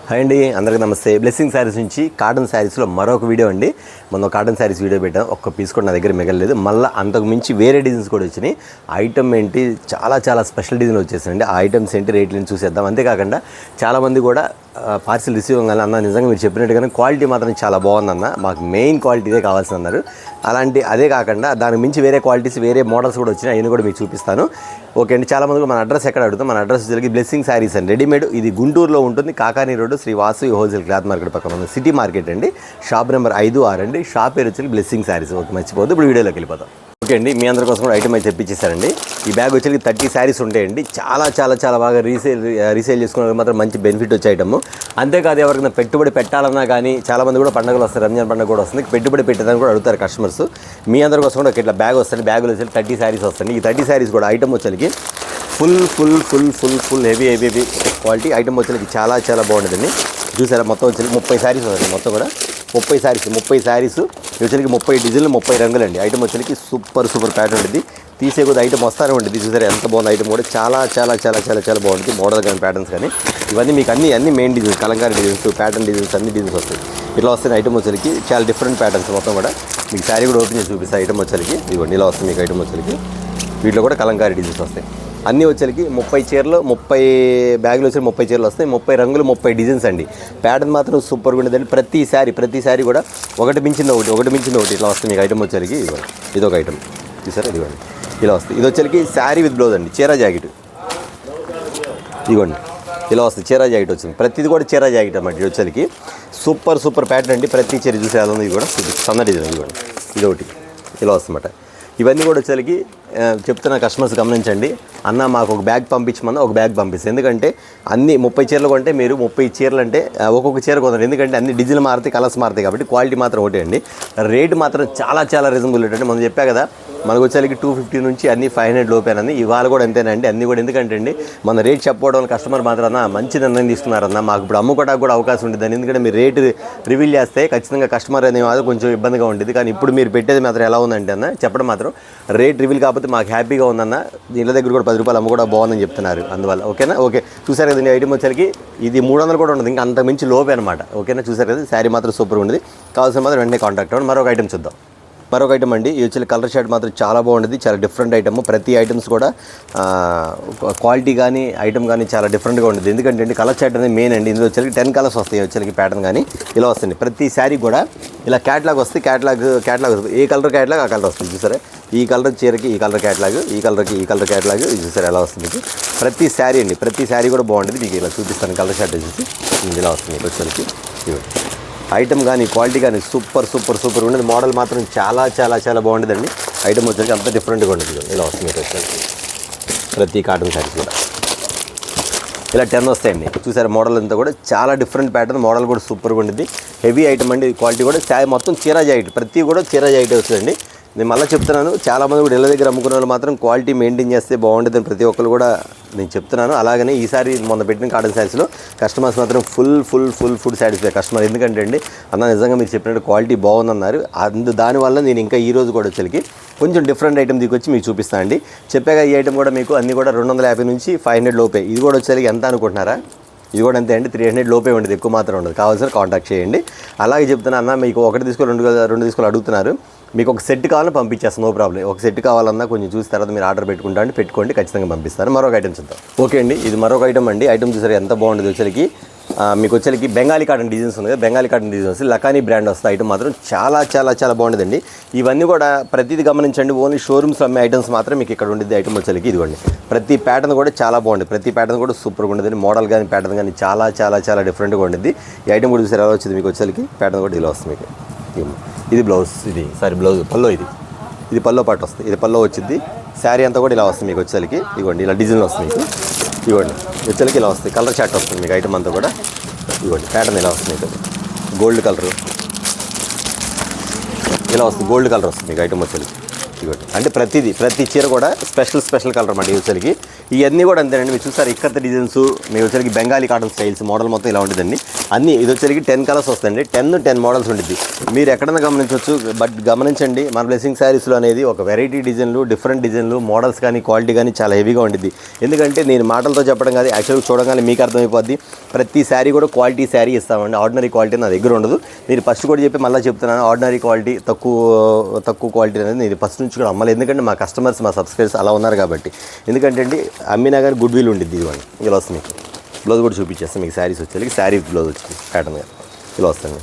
Hi అండి, అందరికీ నమస్తే. బ్లెస్సింగ్ శారీస్ నుంచి కాటన్ శారీస్లో మరొక వీడియో అండి. మనం కాటన్ శారీస్ వీడియో పెట్టాం, ఒక్క పీస్ కూడా నా దగ్గర మిగలలేదు. మళ్ళీ అంతకు మించి వేరే డిజైన్స్ కూడా వచ్చినాయి. ఐటమ్ ఏంటి, చాలా స్పెషల్ డిజైన్ వచ్చేసిందండి. ఆ ఐటమ్స్ ఏంటి, రేట్లను చూసేద్దాం. అంతేకాకుండా చాలామంది కూడా పార్సిల్ రిసీవ్ అవ్వగానే అన్న నిజంగా మీరు చెప్పినట్టుగానే క్వాలిటీ మాత్రం చాలా బాగుందన్న, మాకు మెయిన్ క్వాలిటీదే కావాల్సి అన్నారు. అదే కాకుండా దానికి మించి వేరే క్వాలిటీస్, వేరే మోడల్స్ కూడా వచ్చినాయి. అవన్నీ కూడా మీకు చూపిస్తాను. ఓకే అండి. చాలామంది మన అడ్రస్ ఎక్కడ అడుగుతాం. మన అడ్రస్ జరిగి బ్లెస్సింగ్ శారీస్ అండి, రెడీమేడ్. ఇది గుంటూరులో ఉంటుంది, Kakani road, Sri Vasu wholesale cloth market పక్కన ఉంది, సిటీ మార్కెట్ అండి. షాప్ నెంబర్ 5-6 అండి. షాప్ పేరు వచ్చి బ్లెస్సింగ్ శారీస్. ఓకే, మర్చిపోద్దు. ఇప్పుడు వీడియోలోకి వెళ్ళిపోతాం. ఓకే అండి, మీ అందరి కోసం కూడా ఐటమ్ అయితే తెప్పించేశారండి. ఈ బ్యాగ్ వచ్చి 30 శారీస్ ఉంటాయండి. చాలా బాగా రీసేల్ చేసుకున్న మాత్రం మంచి బెనిఫిట్ వచ్చే ఐటమ్. అంతేకాదు, ఎవరికైనా పెట్టుబడి పెట్టాలన్నా కానీ చాలామంది కూడా పండుగలు వస్తారు, రంజాన్ పండుగ కూడా వస్తుంది, పెట్టుబడి పెట్టేదాన్ని కూడా అడుగుతారు కస్టమర్స్. మీ అందరి కోసం కూడా ఇట్లా బ్యాగ్ వస్తుంది. బ్యాగులో వచ్చి 30 శారీస్ వస్తాయి. ఈ 30 శారీస్ కూడా ఐటమ్ వచ్చేకి ఫుల్ హెవీ క్వాలిటీ ఐటమ్ వచ్చేకి చాలా బాగుంటుందండి. చూసారా, మొత్తం వచ్చి 30 శారీస్ వస్తాయి. మొత్తం కూడా 30 శారీస్ వచ్చేకి 30 డిజైన్లు, 30 రంగులండి. ఐటమ్ వచ్చేకి సూపర్ ప్యాటర్న్ ఉంటుంది. తీసే కొద్ది ఐటమ్ వస్తానే ఉంటుంది. చూసారా ఎంత బాగుంది ఐటమ్ కూడా. చాలా బాగుంటుంది. మోడల్ కానీ ప్యాటర్న్స్ కానీ ఇవన్నీ మీకు అన్ని main designs, Kalamkari designs, pattern designs, అన్ని డిజైన్స్ వస్తాయి. ఇట్లా వస్తాయి ఐటమ్ వచ్చేకి. చాలా డిఫరెంట్ ప్యాటర్న్స్ మొత్తం కూడా. మీకు శారీ కూడా ఓపెన్ చేసి చూపిస్తాయి. ఐటమ్ వచ్చేకి ఇదిగోండి, ఇలా వస్తుంది మీకు ఐటమ్ వచ్చేకి. వీటిలో కూడా కలంకారీ డిజైన్స్ వస్తాయి. అన్నీ వచ్చేకి 30 చీరలు, 30 బ్యాగులు వచ్చి 30 చీరలు వస్తాయి. 30 రంగులు, 30 డిజైన్స్ అండి. ప్యాటర్న్ మాత్రం సూపర్గా ఉండేదండి. ప్రతి శారీ కూడా ఒకటి మించింది ఒకటి ఇట్లా వస్తుంది మీకు ఐటమ్ వచ్చేకి. ఇదిగోండి, ఇదొక ఐటమ్ చూసారా, ఇదిగోండి ఇలా వస్తుంది. ఇది వచ్చేకి శారీ విత్ బ్లౌజ్ అండి, చీర జాకెట్. ఇదిగోండి ఇలా వస్తుంది, చీర జాకెట్ వచ్చింది. ప్రతిది కూడా చీర జాకెట్ అన్నమాట. ఇది వచ్చేకి సూపర్ ప్యాటర్న్ అండి. ప్రతి చీర చూసే ఎలా ఉంది. ఇది కూడా సన్న డిజైన్. ఇదిగోండి ఇదొకటి ఇలా వస్తుందన్నమాట. ఇవన్నీ కూడా వచ్చేకి చెప్తున్న కస్టమర్స్ గమనించండి. అన్న మాకు ఒక బ్యాగ్ పంపించమన్నా ఒక బ్యాగ్ పంపిస్తాను. ఎందుకంటే అన్ని 30 చీరలు కొంటే మీరు 30 చీరలు అంటే ఒక్కొక్క చీర కొంటారు. ఎందుకంటే అన్ని డిజైన్ మారుతాయి, కలర్స్ మారుతాయి. కాబట్టి క్వాలిటీ మాత్రం ఒకటే అండి. రేట్ మాత్రం చాలా రీజనబుల్ రేట్ అండి. మనం చెప్పా కదా, మనకు వచ్చేకి 250 నుంచి అన్ని 500 లోపేనండి. ఇవాళ కూడా అంతేనండి. అన్నీ కూడా ఎందుకంటే అండి, మన రేట్ చెప్పుకోవడం కస్టమర్ మాత్రం మంచి నిర్ణయం తీసుకున్నారన్న, మాకు ఇప్పుడు అమ్ముకోవడానికి కూడా అవకాశం ఉంటుంది. ఎందుకంటే మీరు రేటు రివీల్ చేస్తే ఖచ్చితంగా కస్టమర్ అనేది మాత్రం కొంచెం ఇబ్బందిగా ఉంటుంది. కానీ ఇప్పుడు మీరు పెట్టేది మాత్రం ఎలా ఉందంటే అన్న, చెప్పడం మాత్రం రేట్ రివీల్ కాకపోతే మాకు హ్యాపీగా ఉందన్న. దీని దగ్గర కూడా 10 రూపాయలు అమ్మ కూడా బాగుందని చెప్తున్నారు. అందువల్ల ఓకేనా. ఓకే, చూసారు కదండి ఐటమ్ వచ్చేకి. ఇది 300 కూడా ఉండదు, ఇంకా అంత మించి లోపే అనమాట. ఓకేనా, చూసారు కదా. శారీ మాత్రం సూపర్ ఉండేది. కావాల్సిన మాత్రం వెంటనే కాంటాక్ట్ అవ్వండి. మరొక ఐటమ్ చూద్దాం. మరొక ఐటమ్ అండి, ఇది వచ్చి కలర్ షర్ట్ మాత్రం చాలా బాగుంటుంది. చాలా డిఫరెంట్ ఐటమ్. ప్రతి ఐటమ్స్ కూడా క్వాలిటీ కానీ ఐటమ్ కానీ చాలా డిఫరెంట్గా ఉంటుంది. ఎందుకంటే అండి, కలర్ షర్ట్ అనేది మెయిన్ అండి. ఇందులో వచ్చేకి 10 కలర్స్ వస్తాయి. వచ్చేకి ప్యాటర్న్ కానీ ఇలా వస్తుంది. ప్రతి శారీ కూడా ఇలా క్యాటలాగ్ వస్తుంది. క్యాటలాగ్ ఏ కలర్ క్యాటలాగ్ ఆ కలర్ వస్తుంది. చూసారా, ఈ కలర్ చీరకి ఈ కలర్ క్యాటలాగ్, ఈ కలర్కి ఈ కలర్ క్యాటలాగ్. ఇది చూసారా ఎలా వస్తుంది మీకు. ప్రతి శారీ అండి, ప్రతి శారీ కూడా బాగుంటుంది. మీకు ఇలా చూపిస్తాను. కలర్ షర్ట్ వచ్చేసి ఇలా వస్తుంది మీకు వచ్చేకి. ఐటమ్ కానీ క్వాలిటీ కానీ సూపర్ ఉండేది. మోడల్ మాత్రం చాలా బాగుంటుందండి. ఐటమ్ వచ్చేసి అంత డిఫరెంట్గా ఉంటుంది. ఇలా వస్తుంది మీకు వచ్చేసి. ప్రతి కాటన్ శారీస్ కూడా ఇలా 10 వస్తాయండి. చూసారా, మోడల్ అంతా కూడా చాలా డిఫరెంట్ ప్యాటర్న్. మోడల్ కూడా సూపర్గా ఉంటుంది. హెవీ ఐటమ్ అండి. క్వాలిటీ కూడా శారీ మొత్తం చీర జాకెట్, ప్రతి కూడా చీర జాకెట్ వస్తుందండి. నేను మళ్ళీ చెప్తున్నాను, చాలామంది కూడా ఇళ్ళ దగ్గర అమ్ముకున్న వాళ్ళు మాత్రం క్వాలిటీ మెయింటైన్ చేస్తే బాగుంటుందని ప్రతి ఒక్కరు కూడా నేను చెప్తున్నాను. అలాగనే ఈసారి మొన్న పెట్టిన కాటన్ శారీస్లో కస్టమర్స్ మాత్రం ఫుల్ సాటిస్ఫై కస్టమర్. ఎందుకంటే అండి, అన్న నిజంగా మీరు చెప్పినట్టు క్వాలిటీ బాగుందన్నారు. దానివల్ల నేను ఇంకా ఈ రోజు కూడా వచ్చేకి కొంచెం డిఫరెంట్ ఐటమ్ దిగొచ్చి మీకు చూపిస్తాను అండి. చెప్పాక ఈ ఐటమ్ కూడా మీకు అన్నీ కూడా 250 నుంచి 500 లోపే. ఇది కూడా వచ్చేకి ఎంత అనుకుంటున్నారా? ఇది కూడా అంతే అండి, 300 లోపే ఉండదు, ఎక్కువ మాత్రం ఉండదు. కావాల్సిన కాంటాక్ట్ చేయండి. అలాగే చెప్తున్నా అన్న, మీకు ఒకటి తీసుకోవాలి, రెండు తీసుకోవాలి అడుగుతున్నారు. మీకు ఒక సెట్ కావాలని పంపించేస్తాను, నో ప్రాబ్లం. ఒక సెట్ కావాలన్నా కొంచెం చూసిన తర్వాత మీరు ఆర్డర్ పెట్టుకోండి, ఖచ్చితంగా పంపిస్తాను. మరొక ఐటమ్ చూద్దాం. ఓకే అండి, ఇది మరొక ఐటమ్ అండి. ఐటమ్ చూసారు ఎంత బాగుంటుంది. వచ్చేకి మీకు వచ్చేకి బెంగాలీ కాటన్ డిజైన్స్ ఉంది కదా. బెంగాలీ కాటన్ డిజైన్స్ లకానీ బ్రాండ్ వస్తుంది. ఐటమ్ మాత్రం చాలా బాగుంటుందండి. ఇవన్నీ కూడా ప్రతిదీ గమనించండి. ఓన్లీ షోరూమ్స్లో అమ్మే ఐటమ్స్ మాత్రం మీకు ఇక్కడ ఉండేది. ఐటమ్ వచ్చేకి ఇదిగోండి. ప్రతి ప్యాటర్న్ కూడా చాలా బాగుంటుంది. ప్రతి ప్యాటర్న్ కూడా సూపర్గా ఉంటుంది. మోడల్ కానీ ప్యాటర్న్ కానీ చాలా డిఫరెంట్గా ఉంటుంది. ఈ ఐటమ్ కూడా చూసారు ఎలా వచ్చింది మీకు వచ్చేకి. ప్యాటర్న్ కూడా ఇలా వస్తుంది మీకు. ఇది బ్లౌజ్, బ్లౌజ్ పల్లో. ఇది పల్లో పాటు వస్తుంది. ఇది పల్లో వచ్చింది. శారీ అంతా కూడా ఇలా వస్తుంది మీకు వచ్చేకి. ఇదిగోండి ఇలా డిజైన్ వస్తుంది మీకు. ఇదిగోండి వచ్చేకి ఇలా వస్తుంది. కలర్ షర్ట్ వస్తుంది మీకు ఐటమ్ అంతా కూడా. ఇదిగోండి ప్యాటర్న్ ఇలా వస్తుంది మీకు. గోల్డ్ కలర్ ఇలా వస్తుంది. గోల్డ్ కలర్ వస్తుంది మీకు ఐటమ్ వచ్చేకి. ఇవ్వండి. అంటే ప్రతి చీర కూడా స్పెషల్ కలర్ అన్నమాట. ఈ వచ్చరికి ఇవన్నీ కూడా అంతేనండి. మీరు చూసారు ఇక్కత డిజైన్స్, మీ వచ్చరికి బెంగాలీ కాటన్ స్టైల్స్ మోడల్ మొత్తం ఇలా ఉంటుందండి. అన్నీ ఇది వచ్చరికి 10 కలర్స్ వస్తాయండి. 10 మోడల్స్ ఉంటుంది. మీరు ఎక్కడన్నా గమనించవచ్చు. బట్ గమనించండి, మన బ్లెస్సింగ్ శారీస్లో అనేది ఒక వెరైటీ డిజైన్లు, డిఫరెంట్ డిజైన్లు, మోడల్స్ కానీ క్వాలిటీ కానీ చాలా హెవీగా ఉంటుంది. ఎందుకంటే నేను మాటలతో చెప్పడం కాదు, యాక్చువల్గా చూడగానే మీకు అర్థమైపోద్ది. ప్రతి శారీ కూడా క్వాలిటీ శారీ ఇస్తామండి. ఆర్డినరీ క్వాలిటీ నా దగ్గర ఉండదు. మీరు ఫస్ట్ కూడా చెప్పి మళ్ళీ చెప్తున్నాను, ఆర్డినరీ క్వాలిటీ తక్కువ క్వాలిటీ అనేది నేను ఫస్ట్ నుంచి కూడా అమ్మలేదు. ఎందుకంటే మా కస్టమర్స్, మా సబ్స్క్రైబర్స్ అలా ఉన్నారు కాబట్టి. ఎందుకంటే అండి అమ్మినా కానీ గుడ్ విల్ ఉండిద్ది. ఇదిగోండి ఇలా వస్తుంది. మీకు బ్లౌజ్ కూడా చూపించేస్తాను. మీకు శారీస్ వచ్చేది శారీ బ్లౌజ్ వచ్చింది ప్యాటర్న్గా ఇలా వస్తుంది.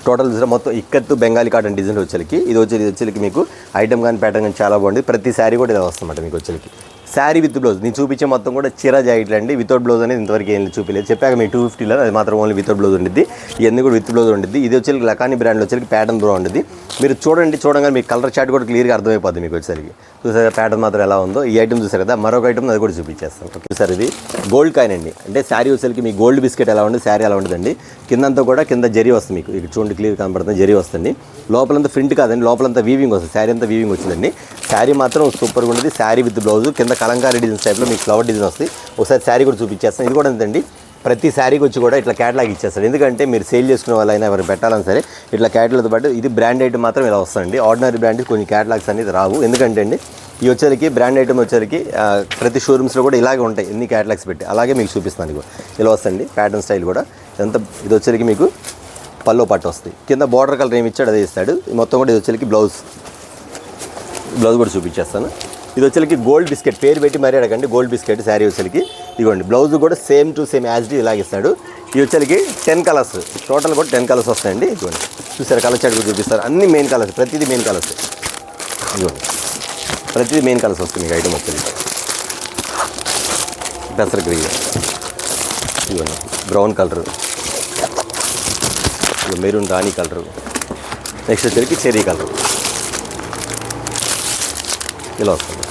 టోటల్ చూసారా మొత్తం ఇక్కత్తు బెంగాలీ కాటన్ డిజైన్ వచ్చేకి ఇది వచ్చేకి మీకు ఐటమ్ కానీ ప్యాటర్న్ కానీ చాలా బాగుంది. ప్రతి శారీ కూడా ఇలా వస్తుందన్నమాట. మీకు వచ్చేకి శారీ విత్ బ్లౌజ్ నేను చూపించే మొత్తం కూడా చీరా జాకెట్లు అండి. వితౌట్ బ్లౌజ్ అనేది ఇంతవరకు ఏం చూపించలేదు. చెప్పాక మీకు 250లో అది మాత్రం ఓన్లీ వితౌట్ బ్లౌజ్ ఉండిద్ది. ఇవన్నీ కూడా విత్ బ్లౌజ్ ఉండిద్ది. ఇది వచ్చేకి లకానీ బ్రాండ్లో వచ్చేకి ప్యాటర్న్ బాగుంటుంది. మీరు చూడగానే మీకు కలర్ చార్ట్ కూడా క్లియర్గా అర్థమైపోద్ది. మీకు వచ్చేసరికి చూసారా ప్యాటర్న్ మాత్రం ఎలా ఉందో. ఈ ఐటమ్ చూసారు కదా, మరొక ఐటమ్ అది కూడా చూపించేస్తాను. ఓకే సార్, ఇది గోల్డ్ కాయిన్ అండి. అంటే శారీ వచ్చేసరికి మీ గోల్డ్ బిస్కెట్ ఎలా ఉంటుంది, శారీ ఎలా ఉంటుందండి. కిందంతా కూడా కింద జరీ వస్తుంది. మీకు ఇక్కడ చూడండి క్లియర్ కనబడుతుంది, జరీ వస్తుంది. లోపలంతా ప్రింట్ కాదండి, లోపలంతా వీవింగ్ వస్తుంది. శారీ అంతా వీవింగ్ వచ్చిందండి. శారీ మాత్రం సూపర్గా ఉంటుంది. శారీ విత్ బ్లౌజ్ కింద కలంకారీ డిజైన్స్ టైప్లో మీకు ఫ్లవర్ డిజైన్ వస్తుంది. ఒకసారి శారీ కూడా చూపించేస్తాను. ఇది కూడా అంతండి. ప్రతి శారీకి వచ్చి కూడా ఇట్లా క్యాటలాగ్ ఇచ్చేస్తారు. ఎందుకంటే మీరు సేల్ చేసుకునే వాళ్ళైనా ఎవరు పెట్టాలని సరే ఇట్లా క్యాటలాగ్తో పాటు ఇది బ్రాండ్ ఐటమ్ మాత్రం ఇలా వస్తుందండి. ఆర్డినరీ బ్రాండ్ కొన్ని క్యాటలాగ్స్ అనేది రావు. ఎందుకంటే అండి ఈ వచ్చేసరికి బ్రాండ్ ఐటమ్ వచ్చేసరికి ప్రతి షోరూమ్స్లో కూడా ఇలాగే ఉంటాయి. ఎన్ని క్యాటలాగ్స్ పెట్టి అలాగే మీకు చూపిస్తాను. ఇగో ఇలా వస్తుంది ప్యాటర్న్ స్టైల్ కూడా. ఇది వచ్చేసరికి మీకు పల్లో పట్టు వస్తుంది. కింద బార్డర్ కలర్ ఏమి ఇచ్చాడు అదే ఇస్తాడు. మొత్తం కూడా ఇది వచ్చేసరికి బ్లౌజ్ కూడా చూపించేస్తాను. ఇది వచ్చేసరికి గోల్డ్ బిస్కెట్ పేరు పెట్టి మరీ అడగండి. గోల్డ్ బిస్కెట్ శారీ వచ్చేసరికి ఇదిగోండి. బ్లౌజ్ కూడా same to same as the ఇలాగ ఇస్తాడు. ఇది వచ్చేసరికి 10 కలర్స్ టోటల్ కూడా 10 కలర్స్ వస్తాయండి. ఇదిగోండి చూసారు కలర్ చార్ట్ కూడా చూపిస్తారు. అన్ని మెయిన్ కలర్స్, ప్రతిదీ మెయిన్ కలర్స్. ఇదిగోండి ప్రతిదీ మెయిన్ కలర్స్ వస్తుంది. మీకు ఐటమ్ వచ్చేది పెసర గ్రీన్, ఇదిగోండి బ్రౌన్ కలరు, మెరూన్ రాణి కలరు, నెక్స్ట్ వచ్చేసరికి చెరీ కలరు ఇలా వస్తుంది.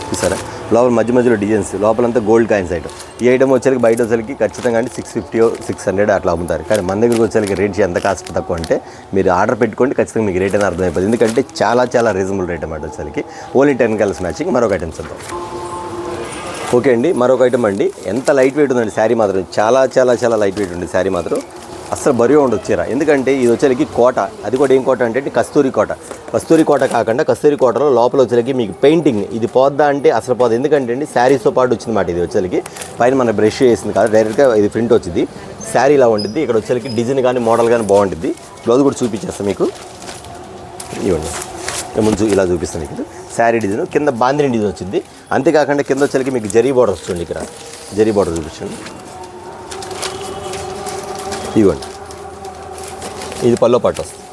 చూసారా లోపల మధ్యలో డిజైన్స్, లోపలంతా గోల్డ్ కాయిన్స్ ఐటమ్. ఈ ఐటమ్ వచ్చేసరికి బయట వచ్చేసరికి ఖచ్చితంగా అంటే 650 600 అట్లా అమ్ముతారు. కానీ మన దగ్గరికి వచ్చేసరికి రేట్ ఎంత కాస్ట్ తక్కువ అంటే మీరు ఆర్డర్ పెట్టుకోండి, ఖచ్చితంగా మీకు రేట్ అనేది అర్థమైపోతుంది. ఎందుకంటే చాలా రీజనబుల్ రేట్ అన్నమాట. వచ్చేసరికి ఓన్లీ 10 కలర్స్ మ్యాచింగ్. మరొక ఐటమ్ చూద్దాం. ఓకే అండి, మరొక ఐటమ్ అండి. ఎంత లైట్ వెయిట్ ఉందండి శారీ మాత్రం. చాలా లైట్ వెయిట్ ఉంది శారీ మాత్రం. అసలు బరువు ఉండదు చీర. ఎందుకంటే ఇది వచ్చేసరికి కోట, అది కూడా ఏం కోట అంటే కస్తూరి కోట కాకుండా కస్తూరి కోటలో లోపల వచ్చేసరికి మీకు పెయింటింగ్ ఇది పోద్దా అంటే అసలు పోదు. ఎందుకంటే అండి శారీస్తో పాటు వచ్చిందన్నమాట. ఇది వచ్చేసరికి పైన మన బ్రష్ వేసింది కాదు, డైరెక్ట్గా ఇది ప్రింట్ వచ్చింది. శారీ ఇలా ఉంటుంది. ఇక్కడ వచ్చేసరికి డిజైన్ కానీ మోడల్ కానీ బాగుంటుంది. బ్లౌజ్ కూడా చూపించేస్తాను మీకు. ఇవ్వండి ముందు ఇలా చూపిస్తాను మీకు శారీ డిజైన్. కింద బాందిని డిజైన్ వచ్చింది. అంతేకాకుండా కింద వచ్చేసరికి మీకు జరీ బార్డర్ వస్తుంది. ఇక్కడ జరీ బార్డర్ చూపించండి. ఇవ్వండి ఇది పల్లో పట్టు వస్తుంది.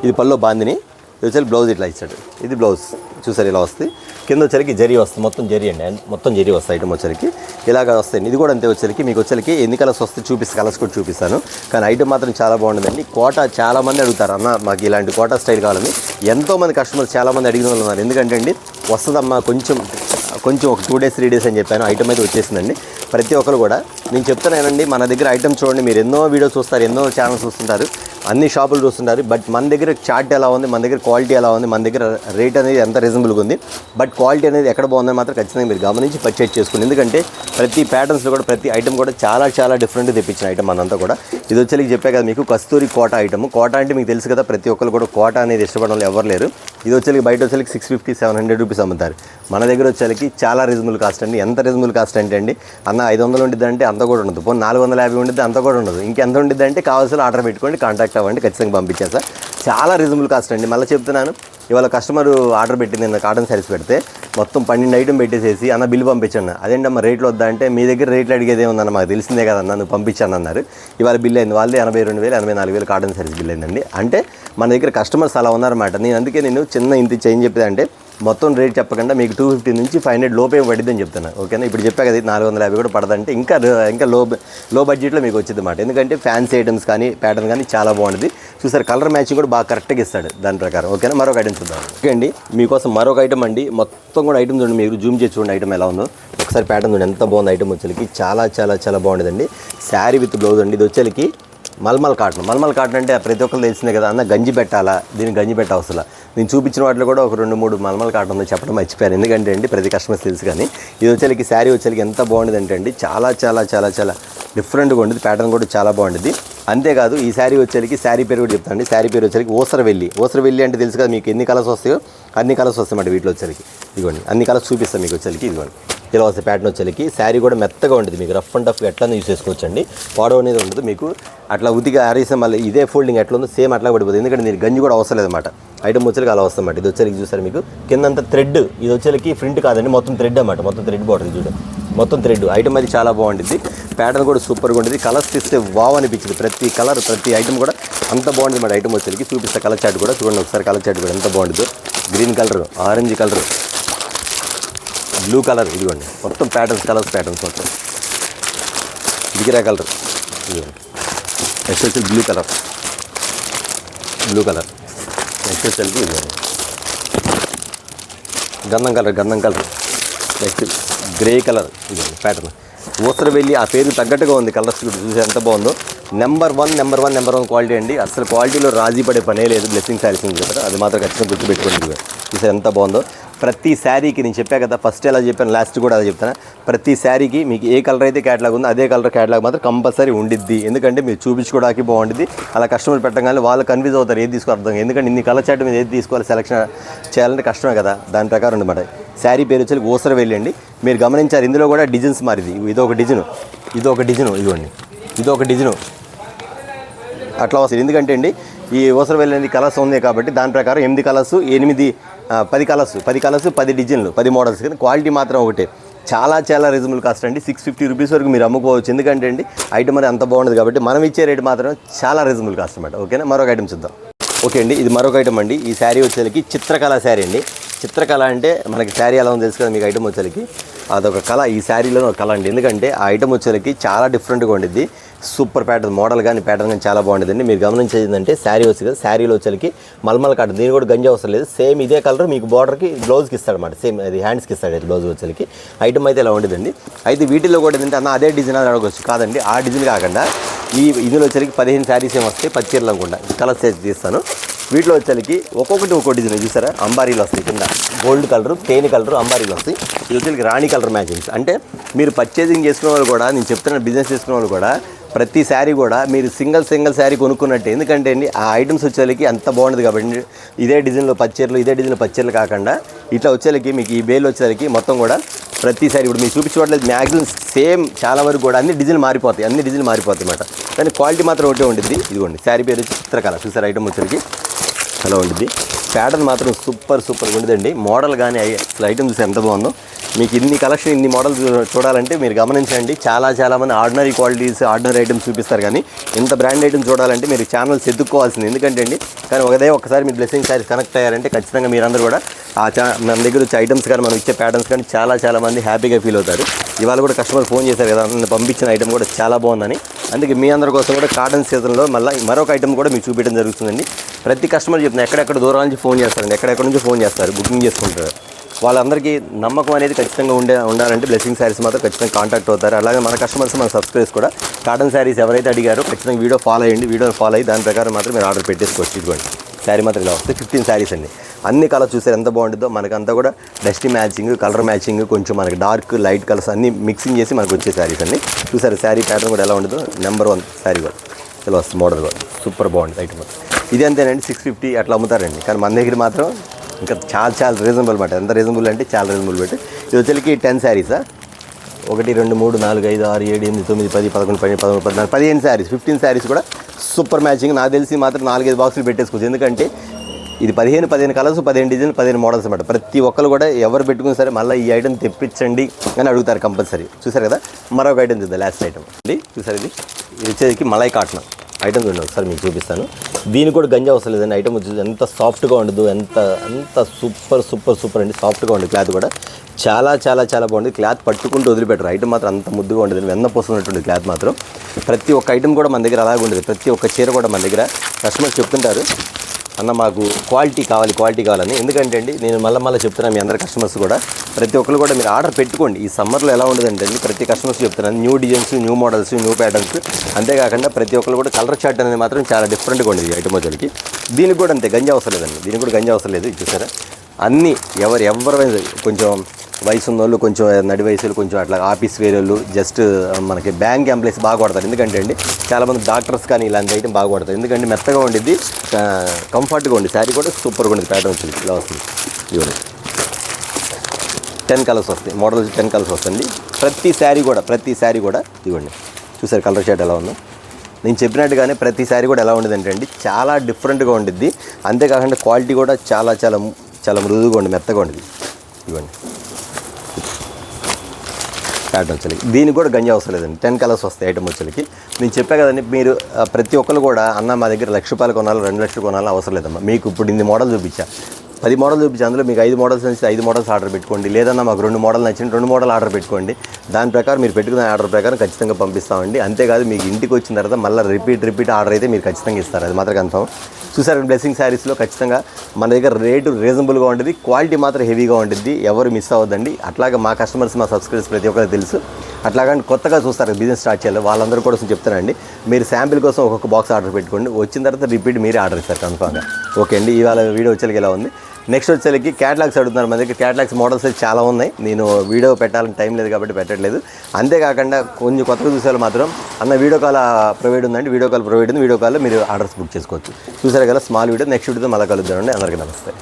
ఇది పల్లో బాందిని. ఇది వచ్చేసరికి బ్లౌజ్ ఇట్లా ఇచ్చాడు. ఇది బ్లౌజ్ చూసారు ఇలా వస్తుంది. కింద వచ్చరికి జరీ వస్తుంది. మొత్తం జరీ అండి, మొత్తం జరీ వస్తాయి ఐటమ్ వచ్చరికి ఇలాగ వస్తాయి. ఇది కూడా అంతే వచ్చరికి మీకు వచ్చరికి ఎన్ని కలర్స్ వస్తాయి కలర్స్ కూడా చూపిస్తాను. కానీ ఐటమ్ మాత్రం చాలా బాగుంటుందండి. కోట చాలామంది అడుగుతారు, అన్న మాకు ఇలాంటి కోట స్టైల్ కావాలని. ఎంతోమంది కస్టమర్స్ చాలామంది అడిగిన వాళ్ళు ఉన్నారు. ఎందుకంటే అండి వస్తుందమ్మా కొంచెం ఒక 2 days 3 days అని చెప్పాను. ఐటమ్ అయితే వచ్చేసిందండి. ప్రతి ఒక్కరు కూడా నేను చెప్తానేనండి, మన దగ్గర ఐటమ్ చూడండి. మీరు ఎన్నో వీడియోస్ చూస్తారు, ఎన్నో ఛానల్స్ చూస్తుంటారు, అన్ని షాపులు చూస్తుంటారు. బట్ మన దగ్గర చార్ట్ ఎలా ఉంది, మన దగ్గర క్వాలిటీ ఎలా ఉంది, మన దగ్గర రేట్ అనేది ఎంత రీజనబుల్గా ఉంది, బట్ క్వాలిటీ అనేది ఎక్కడ బాగుందని మాత్రం ఖచ్చితంగా మీరు గమనించి పర్చేజ్ చేసుకోండి. ఎందుకంటే ప్రతి ప్యాటర్న్స్లో కూడా ప్రతి ఐటమ్ కూడా చాలా డిఫరెంట్ తెప్పించిన ఐటమ్ అనంతా కూడా. ఇది వచ్చేసరికి చెప్పే కదా మీకు కస్తూరి కోట ఐటమ్. కోట అంటే మీకు తెలుసు కదా, ప్రతి ఒక్కరు కూడా కోట అనేది ఇష్టపడడం ఎవరు లేరు. ఇది వచ్చేసరికి బయట వచ్చేసరికి 650 700 రూపీస్ అమ్ముతారు. మన దగ్గర వచ్చేసరికి చాలా రీజనబుల్ కాస్ట్ అండి. ఎంత రీజనబుల్ కాస్ట్ అంటే అండి అన్న 500 ఉండిద్ది అంటే అంత కూడా ఉండదు, 450 ఉండిద్ది అంత కూడా ఉండదు. ఇంకెంత ఉండిద్ది అంటే కావాల్సిన ఆర్డర్ పెట్టుకోండి, కాంటాక్ట్ అవ్వండి, ఖచ్చితంగా పంపించేస్తా. చాలా రీజనబుల్ కాస్ట్ అండి. మళ్ళీ చెప్తున్నాను, ఇవాళ కస్టమర్ ఆర్డర్ పెట్టింది నిన్న కాటన్ శారీస్ పెడితే మొత్తం 12 ఐటమ్ పెట్టేసేసి అన్న బిల్లు పంపించండి. అదేంటమ్మా రేట్లు వద్దా అంటే మీ దగ్గర రేట్లు అడిగేదే ఉందన్న, మాకు తెలిసిందే కదన్నా నువ్వు పంపించాను అన్నారు. ఇవాళ బిల్ అయింది వాళ్ళది 82,000 84,000 కాటన్ శారీస్ బిల్ అయిందండి. అంటే మన దగ్గర కస్టమర్స్ అలా ఉన్నారన్నమాట. అందుకే నేను చిన్న ఇంత చేంజ్ చెప్పేది అంటే మొత్తం రేట్ చెప్పకుండా మీకు 250 నుంచి 500 లోపే పడిద్దని చెప్తాను. ఓకేనా, ఇప్పుడు చెప్పా కదా 450 కూడా పడదంటే ఇంకా లో బడ్జెట్లో మీకు వచ్చింది అన్నమాట. ఎందుకంటే ఫ్యాన్సీ ఐటమ్స్ కానీ ప్యాటర్న్ కానీ చాలా బాగుంటుంది. చూసారు కలర్ మ్యాచింగ్ కూడా బాగా కరెక్ట్గా ఇస్తాడు దాని ప్రకారం. ఓకేనా, మరొక ఐటమ్ చూద్దాం. ఓకే అండి, మీకోసం మరొక ఐటమ్ అండి. మొత్తం కూడా ఐటమ్ చూడండి, మీరు జూమ్ చేసి చూడండి ఐటమ్ ఎలా ఉందో ఒకసారి. ప్యాటర్న్ చూడండి ఎంత బాగుంది ఐటమ్. వచ్చేసరికి చాలా బాగుంటుందండి. శారీ విత్ బ్లౌజ్ అండి. ఇది వచ్చేసరికి మల్మల్ కాటన్ అంటే ప్రతి ఒక్కరు తెలిసిందే కదా అన్న. గంజి పెట్టాలా, దీనికి గంజి పెట్ట అవసరం. నేను చూపించిన వాటిలో కూడా ఒక 2-3 మల్మల్ కాటన్ ఉంది చెప్పడం మర్చిపోయాను. ఎందుకంటే అండి ప్రతి కస్టమర్స్ తెలుసు. కానీ ఇది వచ్చేసరికి శారీ వచ్చేసరికి ఎంత బాగుంటుంది అంటే అండి చాలా చాలా చాలా చాలా డిఫరెంట్గా ఉండేది. ప్యాటర్న్ కూడా చాలా బాగుంటుంది. అంతేకాదు ఈ శారీ వచ్చేసరికి శారీ పేరు కూడా చెప్తాను అండి. శారీ పేరు వచ్చేసరికి ఊసరవెల్లి అంటే తెలుసు కదా మీకు. ఎన్ని కలర్స్ వస్తాయో అన్ని కలర్స్ వస్తాయన్నమాట వీటిలో వచ్చేసరికి. ఇదిగోండి అన్ని కలర్స్ చూపిస్తాను మీకు వచ్చేసరికి. ఇదిగోండి ఇలా వస్తాయి ప్యాటర్న్ వచ్చేసరికి. శారీ కూడా మెత్తగా ఉంటుంది మీకు. రఫ్ అండ్ టఫ్గా ఎట్లా యూస్ చేసుకోవచ్చండి. పాడవ అనేది ఉండదు మీకు. అట్లా ఉతిగా ఆరేసే మళ్ళీ ఇదే ఫోల్డింగ్ ఎట్లా ఉందో సేమ్ అట్లా పడిపోతుంది. ఎందుకంటే మీరు గంజి కూడా అవసరం లేదన్నమాట. ఐటమ్ వచ్చేసరికి అలా వస్తాయన్నమాట. ఇది వచ్చేసరికి చూసారు మీకు కిందంతా థ్రెడ్. ఇది వచ్చేసరికి ప్రింట్ కాదండి, మొత్తం థ్రెడ్ అన్నమాట. మొత్తం థ్రెడ్ బార్డర్ చూడండి, మొత్తం థ్రెడ్. ఐటమ్ అది చాలా బాగుంటుంది. ప్యాటర్న్ కూడా సూపర్గా ఉంటుంది. కలర్స్ తీస్తే వావ్ అనిపించింది. ప్రతి కలర్ ప్రతి ఐటమ్ కూడా అంత బాగుంటుంది అన్నమాట. ఐటమ్ వచ్చేసరికి చూపిస్తే కలర్ చార్ట్ కూడా చూడండి ఒకసారి. కలర్ చార్ట్ కూడా ఎంత బాగుంటుందో. Green colour, orange colour, blue colour. ఇదిగోండి మొత్తం కలర్స్ ప్యాటర్న్స్ మొత్తం. బిగిరా కలర్ ఇదిగోండి. నెక్స్ట్ వచ్చి బ్లూ కలర్ నెక్స్ట్ వచ్చేసరికి ఇదిగోండి గంధం కలర్ నెక్స్ట్ గ్రే కలర్. ఇదిగోండి ప్యాటర్న్ ఊసరవెల్లి ఆ పేరు తగ్గట్టుగా ఉంది. కలర్స్ కూడా చూసి ఎంత బాగుందో. నెంబర్ వన్ క్వాలిటీ అండి. అసలు క్వాలిటీలో రాజీ పడే పనే లేదు. బ్లెస్సింగ్ శారీస్ ఉంది కదా, అది మాత్రం ఖచ్చితంగా గుర్తుపెట్టుకోండి. చూసారు ఎంత బాగుందో. ప్రతి శారీకి నేను చెప్పా కదా, ఫస్ట్ ఎలా చెప్పాను లాస్ట్ కూడా అలా చెప్తాను. ప్రతి శారీకి మీకు ఏ కలర్ అయితే క్యాటలాగ్ ఉందో అదే కలర్ క్యాటలాగ్ మాత్రం కంపల్సరీ ఉండిద్ది. ఎందుకంటే మీరు చూపించుకోవడానికి బాగుంటుంది. అలా కస్టమర్ పెట్టగానే వాళ్ళు కన్ఫ్యూజ్ అవుతారు ఏది తీసుకో అర్థం. ఎందుకంటే ఇన్ని కలర్ చార్ట్ మీద ఏది తీసుకోవాలి సెలెక్షన్ చేయాలంటే కష్టమే కదా. దాని ప్రకారం అనమాట. శారీ పేరు వచ్చి ఊసరవెల్లి అండి. మీరు గమనించారు ఇందులో కూడా డిజైన్స్ మారింది. ఇదొక డిజైను ఇదిగోండి ఇదొక డిజైను అట్లా వస్తుంది. ఎందుకంటే అండి ఈ ఊసరవెల్లి అనేది కలర్స్ ఉంది కాబట్టి దాని ప్రకారం 8 కలర్స్ 10 కలర్స్ 10 డిజైన్లు 10 మోడల్స్. కానీ క్వాలిటీ మాత్రం ఒకటే. చాలా చాలా రీజనబుల్ కాస్ట్ అండి. 650 రూపీస్ వరకు మీరు అమ్ముకోవచ్చు. ఎందుకంటే అండి ఐటమ్ అనేది అంత బాగుంటుంది కాబట్టి మనం ఇచ్చే రేట్ మాత్రం చాలా రీజనబుల్ కాస్ట్ అనమాట. ఓకేనా, మరొక ఐటమ్ చూద్దాం. ఓకే అండి, ఇది మరొక ఐటమ్ అండి. ఈ శారీ వచ్చేసరికి చిత్రకళ శారీ అండి. చిత్రకళ అంటే మనకి శారీ ఎలా ఉందో తెలుసు కదా మీకు. ఐటమ్ వచ్చేసరికి అదొక కళ. ఈ శారీలో ఒక కళ అండి. ఎందుకంటే ఆ ఐటమ్ వచ్చేసరికి చాలా డిఫరెంట్గా ఉండిద్ది. సూపర్ ప్యాటర్న్, మోడల్ కానీ ప్యాటర్న్ కానీ చాలా బాగుంటుందండి. మీరు గమనించేదంటే శారీ వచ్చి కదా, శారీలో వచ్చేసరికి మల్మల్ కాటన్. దీని కూడా గంజి అవసరం లేదు. సేమ్ ఇదే కలర్ మీకు బార్డర్కి బ్లౌజ్కి ఇస్తాడు అనమాట. సేమ్ అది హ్యాండ్స్కి ఇస్తాడు బ్లౌజ్ వచ్చేసరికి. ఐటమ్ అయితే ఇలా ఉంటుందండి. అయితే వీటిలో కూడా ఏంటంటే అన్న అదే డిజైన్ అని అడగవచ్చు. కాదండి, ఆ డిజైన్ కాకుండా ఇందులో వచ్చేసరికి 15 శారీస్ ఏమి వస్తాయి. 10 చీరలు అనుకుంటా. కలర్ సెట్ తీస్తాను. వీటిలో వచ్చేసరికి ఒక్కొక్క డిజైన్ చూసారా. అంబారీలు వస్తాయి కింద, గోల్డ్ కలర్, తేనె కలర్ అంబారీలు వస్తాయి. ఇది వచ్చేసరికి రాణి కలర్ మ్యాచింగ్స్. అంటే మీరు పర్చేసింగ్ చేసుకునే వాళ్ళు కూడా, నేను చెప్తున్న బిజినెస్ చేసుకునే వాళ్ళు కూడా ప్రతి శారీ కూడా మీరు సింగిల్ శారీ కొనుక్కున్నట్టే. ఎందుకంటే అండి ఆ ఐటమ్స్ వచ్చేసరికి అంత బాగుంటుంది కాబట్టి. ఇదే డిజైన్లో 10 చీరలు కాకుండా ఇట్లా వచ్చేసరికి మీకు ఈ బేల్ వచ్చేసరికి మొత్తం కూడా ప్రతి శారీ ఇప్పుడు మీరు చూపించట్లేదు మ్యాక్సిమం సేమ్. చాలా వరకు కూడా అన్ని డిజైన్లు మారిపోతాయి అన్నమాట. కానీ క్వాలిటీ మాత్రం ఒకటే ఉంటుంది. ఇదిగోండి శారీ పేరు వచ్చి చిత్రకళ. చూసారు ఐటమ్ వచ్చేసరికి అలా ఉంటుంది. ప్యాటర్న్ మాత్రం సూపర్గా ఉంటుందండి. మోడల్ కానీ అసలు ఐటమ్ చూసి ఎంత బాగుందో. మీకు ఇన్ని కలెక్షన్ ఇన్ని మోడల్స్ చూడాలంటే మీరు గమనించండి. చాలామంది ఆర్డినరీ క్వాలిటీస్ ఆర్డినరీ ఐటమ్స్ చూపిస్తారు. కానీ ఇంత బ్రాండ్ ఐటమ్స్ చూడాలంటే మీరు ఛానల్స్ ఎత్తుక్కోవాల్సింది. ఎందుకంటే అండి కానీ ఒకసారి మీరు బ్లెస్సింగ్ శారీస్ కనెక్ట్ అయ్యారంటే ఖచ్చితంగా మీరందరూ కూడా మన దగ్గర వచ్చే ఐటమ్స్ కానీ మనం ఇచ్చే ప్యాటర్న్స్ కానీ చాలామంది హ్యాపీగా ఫీల్ అవుతారు. ఇవాళ కూడా కస్టమర్ ఫోన్ చేశారు కదా, నన్ను పంపించిన ఐటమ్ కూడా చాలా బాగుందని. అందుకే మీ అందరి కోసం కూడా కాటన్ సీజన్లో మళ్ళీ మరొక ఐటమ్ కూడా మీకు చూపించడం జరుగుతుందండి. ప్రతి కస్టమర్ చెప్తున్నారు ఎక్కడెక్కడ దూరం నుంచి ఫోన్ చేస్తారండి, ఎక్కడెక్కడ నుంచి ఫోన్ చేస్తారు, బుకింగ్ చేసుకుంటారు. వాళ్ళందరికీ నమ్మకం అనేది ఖచ్చితంగా ఉండాలంటే బ్లెస్సింగ్ శారీస్ మాత్రం ఖచ్చితంగా కాంటాక్ట్ అవుతారు. అలాగే మన కస్టమర్స్ మన సబ్స్క్రైబర్స్ కూడా కాటన్ శారీస్ ఎవరైతే అడిగారో ఖచ్చితంగా వీడియో ఫాలో అయ్యి దాని ప్రకారం మాత్రం మీరు ఆర్డర్ పెట్టేసుకోవచ్చు. ఇదిగోండి శారీ మాత్రం ఇలా వస్తే 15 శారీస్ అండి. అన్ని కలర్స్ చూసారు ఎంత బాగుంటుందో. మనకంతా కూడా డస్టీ మ్యాచింగ్, కలర్ మ్యాచింగ్, కొంచెం మనకి డార్క్ లైట్ కలర్స్ అన్నీ మిక్సింగ్ చేసి మనకు వచ్చే శారీస్ అండి. చూసారు శారీ ప్యాటర్న్ కూడా ఎలా ఉంటుందో. నెంబర్ 1 శారీ కూడా ఇలా వస్తుంది. మోడల్ కూడా సూపర్ బాగుంటుంది ఐటమ్. ఇది అంతేనండి 650 అట్లా అమ్ముతారండి. కానీ మన దగ్గర మాత్రం ఇంకా చాలా రీజనబుల్ అనమాట. ఎంత రీజనబుల్ అంటే చాలా రీజనబుల్ పెట్టి. ఇది వచ్చేసరికి 10 శారీసా 1 2 3 4 5 6 7 8 9 10 11 12 13 14 15 శారీస్ 15 శారీస్ కూడా సూపర్ మ్యాచింగ్. నాకు తెలిసి మాత్రం 4-5 బాక్సులు పెట్టేసుకోవచ్చు. ఎందుకంటే ఇది 15 కలర్స్ 15 డిజైన్లు 15 మోడల్స్ అనమాట. ప్రతి ఒక్కరు కూడా ఎవరు పెట్టుకుని సరే మళ్ళీ ఈ ఐటమ్ తెప్పించండి అని అడుగుతారు కంపల్సరీ. చూసారు కదా, మరొక ఐటమ్ చూద్దాం. లాస్ట్ ఐటమ్ అండి చూసారు. ఇది వచ్చేసరికి మలై కాటన్ ఐటమ్ చూడండి ఒకసారి మీకు చూపిస్తాను. దీనికి కూడా గంజి అవసరం లేదండి. ఐటమ్ వచ్చేసి ఎంత సాఫ్ట్గా ఉండదు, ఎంత సూపర్ అండి. సాఫ్ట్గా ఉండదు. క్లాత్ కూడా చాలా బాగుంటుంది. క్లాత్ పట్టుకుంటూ వదిలిపెట్టరు. ఐటమ్ మాత్రం అంత ముద్దుగా ఉండదు. వెన్న పోస్తున్నటువంటి క్లాత్ మాత్రం. ప్రతి ఒక్క ఐటమ్ కూడా మన దగ్గర అలాగే ఉండదు. ప్రతి ఒక్క చీర కూడా మన దగ్గర కస్టమర్స్ చెప్తుంటారు అన్న మాకు క్వాలిటీ కావాలని. ఎందుకంటే అండి నేను మళ్ళీ చెప్తున్నాను మీ అందరి కస్టమర్స్ కూడా, ప్రతి ఒక్కరు కూడా మీరు ఆర్డర్ పెట్టుకోండి. ఈ సమ్మర్లో ఎలా ఉండదంటే అండి, ప్రతి కస్టమర్స్ చెప్తున్నాను, new designs, new models, new patterns. అంతేకాకుండా ప్రతి ఒక్కరు కూడా కలర్ చార్ట్ అనేది మాత్రం చాలా డిఫరెంట్గా ఉండేది ఐటమ్ వచ్చేసరికి. దీనికి కూడా అంతే, గంజి అవసరం లేదండి, దీనికి కూడా గంజి అవసరం లేదు. చూసారా అన్నీ ఎవరు కొంచెం వయసు ఉన్నోళ్ళు, కొంచెం నడి వయసులు, కొంచెం అట్లా ఆఫీస్ వేరే వాళ్ళు, జస్ట్ మనకి బ్యాంక్ ఎంప్లాయీస్ బాగా కొడతారు. ఎందుకంటే అండి చాలామంది డాక్టర్స్ కానీ ఇలాంటి ఐటమ్ బాగా కొడతారు. ఎందుకంటే మెత్తగా ఉండిద్ది, కంఫర్ట్గా ఉంది. శారీ కూడా సూపర్గా ఉండేది. ప్యాటర్న్ వచ్చింది ఇలా వస్తుంది. ఇవ్వండి 10 కలర్స్ వస్తాయి, మోడల్స్ 10 కలర్స్ వస్తుంది. ప్రతి శారీ కూడా ఇవ్వండి. చూసారు కలర్ షర్ట్ ఎలా ఉందో. నేను చెప్పినట్టుగానే ప్రతి శారీ కూడా ఎలా ఉండేది అంటే అండి చాలా డిఫరెంట్గా ఉండిద్ది. అంతేకాకుండా క్వాలిటీ కూడా చాలా చాలా చాలా మృదువుగా ఉండి మెత్తగా ఉండేది. ఇవ్వండి ప్యాటర్న్ వచ్చేది. దీనికి కూడా గంజి అవసరం లేదండి, 10 కలర్స్ వస్తాయి ఐటమ్ వచ్చేకి. నేను చెప్పా కదండి, మీరు ప్రతి ఒక్కరు కూడా అన్న మా దగ్గర ₹1,00,000 కొనాలి, 2,00,000 కొనాలని అవసరం లేదమ్మా. మీకు ఇప్పుడు ఇన్ని మోడల్ చూపించా, 10 మోడల్ చూపించా, అందులో మీకు 5 మోడల్స్ నచ్చితే 5 మోడల్స్ ఆర్డర్ పెట్టుకోండి. లేదన్నా మాకు 2 మోడల్ నచ్చింది, 2 మోడల్ ఆర్డర్ పెట్టుకోండి. దాని ప్రకారం మీరు పెట్టుకున్న ఆర్డర్ ప్రకారం ఖచ్చితంగా పంపిస్తామండి. అంతేకాదు మీకు ఇంటికి వచ్చిన తర్వాత మళ్ళీ రిపీట్ ఆర్డర్ అయితే మీరు ఖచ్చితంగా ఇస్తారు, అది మాత్రం కన్ఫర్మ్. చూసారు బ్లెస్సింగ్ శారీస్లో ఖచ్చితంగా మన దగ్గర రేటు రీజనబుల్గా ఉంటుంది, క్వాలిటీ మాత్రం హెవీగా ఉంటుంది. ఎవరు మిస్ అవ్వద్దండి. అట్లాగే మా కస్టమర్స్, మా సబ్స్క్రైబర్స్ ప్రతి ఒక్కరికి తెలుసు. అట్లాగని కొత్తగా చూస్తారు బిజినెస్ స్టార్ట్ చేయాలి, వాళ్ళందరూ కూడా చెప్తానండి, మీరు శాంపిల్ కోసం ఒక్కొక్క బాక్స్ ఆర్డర్ పెట్టుకోండి. వచ్చిన తర్వాత రిపీట్ మీరే ఆర్డర్ ఇస్తారు కన్ఫర్మ్గా. ఓకే అండి, ఇవాళ వీడియో వచ్చేకి ఎలా ఉంది. నెక్స్ట్ వచ్చేకి క్యాటలాగ్స్ అడుగుతున్నారు. మన దగ్గర క్యాటలాగ్స్ మోడల్స్ అయితే చాలా ఉన్నాయి. నేను వీడియో పెట్టాలని టైం లేదు కాబట్టి పెట్టట్లేదు. అంతేకాకుండా కొంచెం కొత్తగా చూసేవాళ్ళు మాత్రం అన్న వీడియో కాల్ ప్రొవైడ్ ఉందండి, వీడియో కాల్ ప్రొవైడ్ ఉంది. వీడియో కాల్లో మీరు ఆర్డర్స్ బుక్ చేసుకోవచ్చు. చూసారు కదా స్మాల్ వీడియో. నెక్స్ట్ వీడియోతో మళ్ళీ కలుద్దామండి. అందరికీ నమస్తే.